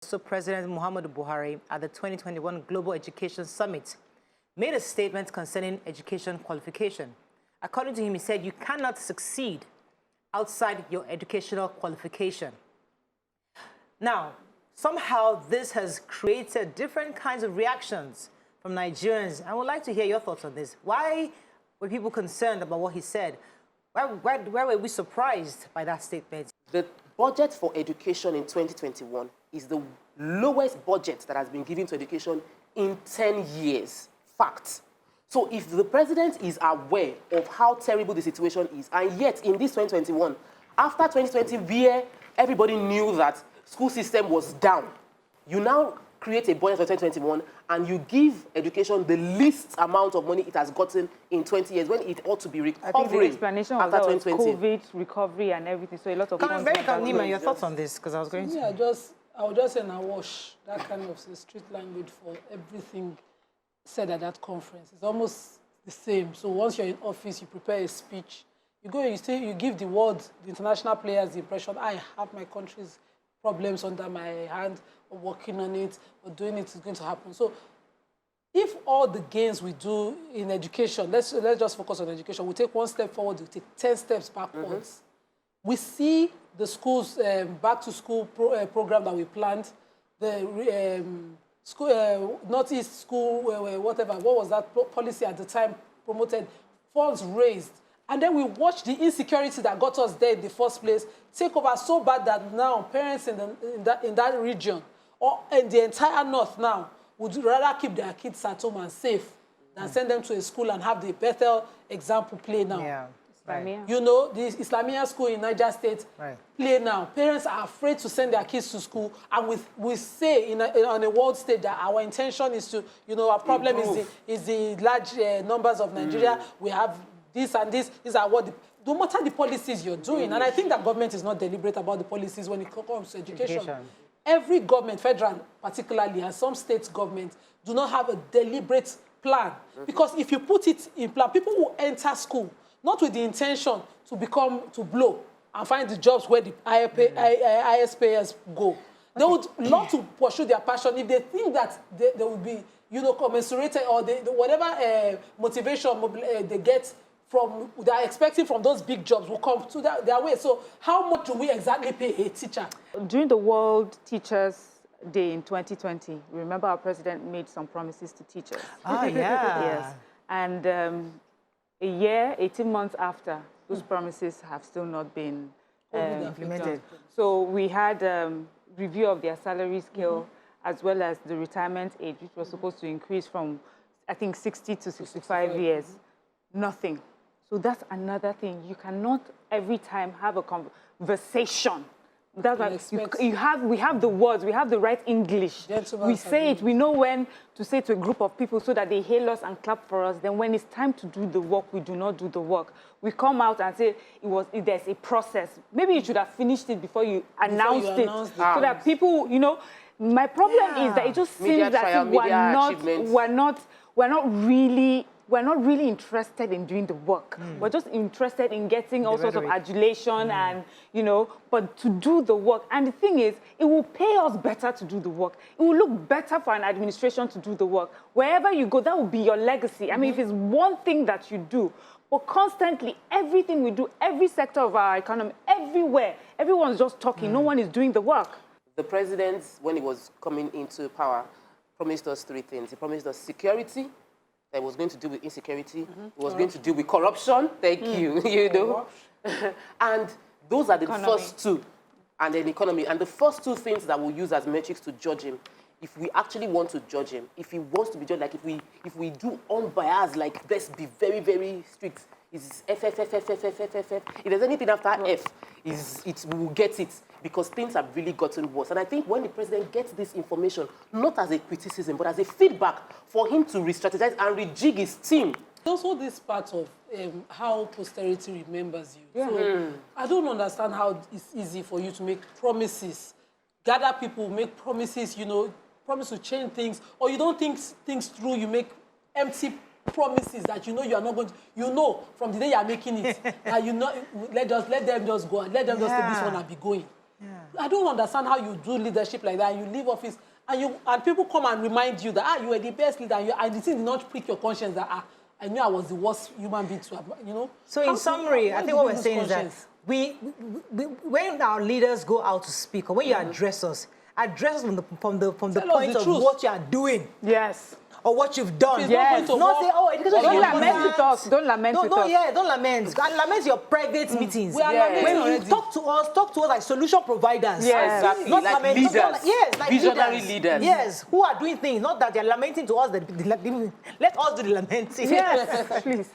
So President Muhammadu Buhari at the 2021 Global Education Summit made a statement concerning education qualification. According to him, he said you cannot succeed outside your educational qualification. Now, somehow this has created different kinds of reactions from Nigerians. I would like to hear your thoughts on this. Why were people concerned about what he said? Why were we surprised by that statement? The budget for education in 2021 is the lowest budget that has been given to education in 10 years. Fact. So if the president is aware of how terrible the situation is, and yet in this 2021, after 2020, where everybody knew that school system was down, you now create a budget for 2021 and you give education the least amount of money it has gotten in 20 years when it ought to be recovering. I think the explanation after of that was 2020. COVID, recovery, and everything. So a lot of Nima, your thoughts on this? Because I was going to. Yeah, I would just say now wash that kind of street language for everything said at that conference. It's almost the same. So once you're in office, you prepare a speech. You go, you give the world, the international players, the impression, I have my country's problems under my hand, or working on it, or doing it is going to happen. So if all the gains we do in education, let's just focus on education, we take one step forward, we take 10 steps backwards. We see the schools, back-to-school program that we planned, the Northeast School, whatever, what was that policy at the time promoted, funds raised. And then we watched the insecurity that got us there in the first place take over so bad that now parents in that region or in the entire North now would rather keep their kids at home and safe than send them to a school and have the Bethel example play now. Yeah. Right. You know, the Islamia school in Niger State play now. Parents are afraid to send their kids to school, and we say on a world stage that our intention is to, you know, our problem is the large numbers of Nigeria. We have this and this. These are what no matter the policies you're doing, and I think that government is not deliberate about the policies when it comes to education. Every government, federal particularly, and some state governments do not have a deliberate plan, because if you put it in plan, people will enter school not with the intention to blow and find the jobs where the highest payers go. They would love to pursue their passion if they think that they will be, you know, commiserated, or whatever motivation they get from, they are expecting from those big jobs will come to their way. So how much do we exactly pay a teacher? During the World Teachers Day in 2020, remember our president made some promises to teachers. Ah, yeah. Yes. And a year, 18 months after, those promises have still not been implemented. So we had review of their salary scale as well as the retirement age, which was supposed to increase from, I think, 60 to 65 years. Nothing. So that's another thing. You cannot every time have a conversation. That's why we have the words, we have the right English. We say it, we know when to say to a group of people so that they hail us and clap for us. Then when it's time to do the work, we do not do the work. We come out and say there's a process. Maybe you should have finished it before you announced it. So that people, you know, my problem is that it just seems that we're not really interested in doing the work. We're just interested in getting all sorts of adulation and, you know, but to do the work. And the thing is, it will pay us better to do the work. It will look better for an administration to do the work. Wherever you go, that will be your legacy. I mean, if it's one thing that you do, but constantly, everything we do, every sector of our economy, everywhere, everyone's just talking. No one is doing the work. The president, when he was coming into power, promised us three things. He promised us security, that was going to deal with insecurity, it was going to deal with corruption, thank you, you know. And those are the first two, and then economy. And the first two things that we'll use as metrics to judge him, if we actually want to judge him, if he wants to be judged, like if we do unbiased, like let's be very, very strict, is F. If there's anything after F, we will get it, because things have really gotten worse. And I think when the president gets this information, not as a criticism, but as a feedback for him to re-strategize and rejig his team. Also this part of how posterity remembers you. So I don't understand how it's easy for you to make promises, gather people, make promises, you know, promise to change things, or you don't think things through, you make empty promises that you know you are not going to, you know from the day you are making it, that you know, let them just go and let them just take this one and be going. I don't understand how you do leadership like that. You leave office and people come and remind you that you were the best leader, and the thing did not prick your conscience that I knew I was the worst human being to have, you know. So in summary, I think what we're saying is that when our leaders go out to speak, or when you address us from the point of what you are doing. Yes. Or what you've done. Yes. Not say, education don't lament with us. Don't lament with us. Yeah, don't lament. And lament your private meetings. We are lamenting when you already. talk to us like solution providers. Yes. Exactly. Not Like lamenting. leaders. Yes, like visionary leaders. Yes, who are doing things. Not that they're lamenting to us. Let us do the lamenting. Yes, please.